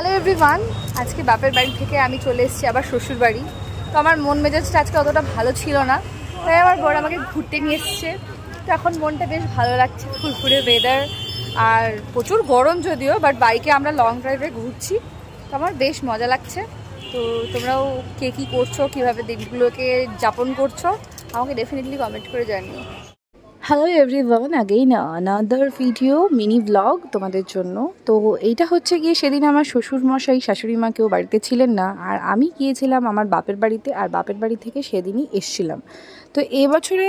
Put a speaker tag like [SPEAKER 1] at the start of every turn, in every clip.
[SPEAKER 1] Hello everyone, আজকে বাপের বাড়ি থেকে আমি চলে এসেছি আবার শ্বশুর বাড়ি। তো আমার মন মেজাজটা আজকে অতটা ভালো ছিল না, তাই আমার বর আমাকে ঘুরতে নিয়ে এসছে। তো এখন মনটা বেশ ভালো লাগছে, ফুরফুরে ওয়েদার আর প্রচুর গরম যদিও, বাট বাইকে আমরা লং ড্রাইভে ঘুরছি, তো আমার বেশ মজা লাগছে। তো তোমরাও কে কী করছো, কীভাবে দিনগুলোকে যাপন করছো, আমাকে ডেফিনেটলি কমেন্ট করে জানিও। Hello everyone, again another video mini blog তোমাদের জন্য। তো এইটা হচ্ছে গিয়ে সেদিন আমার শ্বশুরমশাই শাশুড়ি মা কেউ বাড়িতে ছিলেন না, আর আমি গিয়েছিলাম আমার বাপের বাড়িতে, আর বাপের বাড়ি থেকে সেদিনই এসছিলাম। তো এবছরে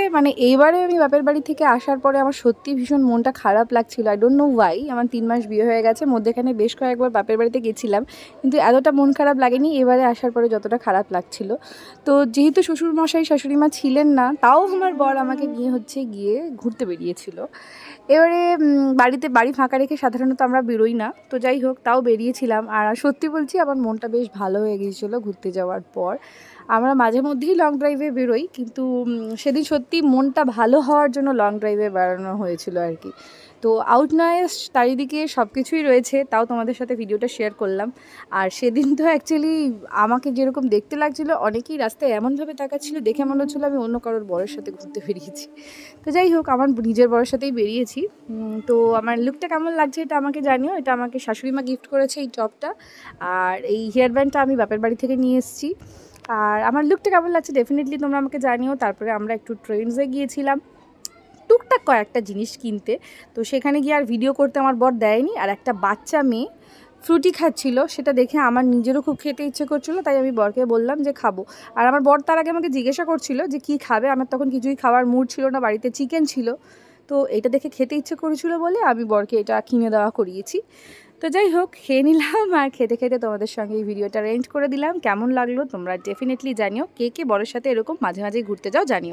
[SPEAKER 1] এইবারে আমি বাপের বাড়ি থেকে আসার পরে আমার সত্যি ভীষণ মনটা খারাপ লাগছিল। I don't know Y. আমার 3 মাস বিয়ে হয়ে গেছে, মধ্যেখানে বেশ কয়েকবার বাপের বাড়িতে গেছিলাম, কিন্তু এতটা মন খারাপ লাগেনি এবারে আসার পরে যতটা খারাপ লাগছিল। তো যেহেতু শ্বশুরমশাই শাশুড়ি মা ছিলেন না, তাও আমার বর আমাকে নিয়ে গিয়ে ঘুরতে বেরিয়েছিল। এবারে বাড়ি ফাঁকা রেখে সাধারণত আমরা বেরোই না, তো যাই হোক তাও বেরিয়েছিলাম। আর সত্যি বলছি, আমার মনটা বেশ ভালো হয়ে গিয়েছিলো ঘুরতে যাওয়ার পর। আমরা মাঝে মধ্যেই লং ড্রাইভে বেরোই, কিন্তু সেদিন সত্যি মনটা ভালো হওয়ার জন্য লং ড্রাইভে বেড়ানো হয়েছিল আর কি। তো আউট নয়েস চারিদিকে সব কিছুই রয়েছে, তাও তোমাদের সাথে ভিডিওটা শেয়ার করলাম। আর সেদিন তো অ্যাকচুয়ালি আমাকে যেরকম দেখতে লাগছিলো, অনেকেই রাস্তায় এমনভাবে তাকাচ্ছিল, দেখে মনে হচ্ছিলো আমি অন্য কারোর বরের সাথে ঘুরতে বেরিয়েছি। তো যাই হোক, আমার নিজের বরের সাথেই বেরিয়েছি। তো আমার লুকটা কেমন লাগছে এটা আমাকে জানিও। এটা আমাকে শাশুড়ি মা গিফট করেছে, এই টপটা। আর এই হেয়ার ব্যান্ডটা আমি বাপের বাড়ি থেকে নিয়ে এসেছি। আর আমার লুকটা কেমন লাগছে ডেফিনেটলি তোমরা আমাকে জানিও। তারপরে আমরা একটু ট্রেন্ডসে গিয়েছিলাম টুকটাক কয়েকটা জিনিস কিনতে। তো সেখানে গিয়ে আর ভিডিও করতে আমার বর দেয়নি। আর একটা বাচ্চা মেয়ে ফ্রুটি খাচ্ছিল, সেটা দেখে আমার নিজেরও খুব খেতে ইচ্ছে করছিলো, তাই আমি বরকে বললাম যে খাবো। আর আমার বর তার আগে আমাকে জিজ্ঞাসা করছিল যে কী খাবে। আমার তখন কিছুই খাওয়ার মুড ছিল না, বাড়িতে চিকেন ছিল। তো এটা দেখে খেতে ইচ্ছে করেছিল বলে আমি বরকে এটা কিনে দেওয়া করিয়েছি। তো যাই হোক, খেয়ে নিলাম, আর খেতে খেতে তোমাদের সঙ্গে এই ভিডিওটা এন্ড করে দিলাম। কেমন লাগলো তোমরা ডেফিনেটলি জানিও। কে কে বরের সাথে এরকম মাঝে মাঝে ঘুরতে যাও জানিও।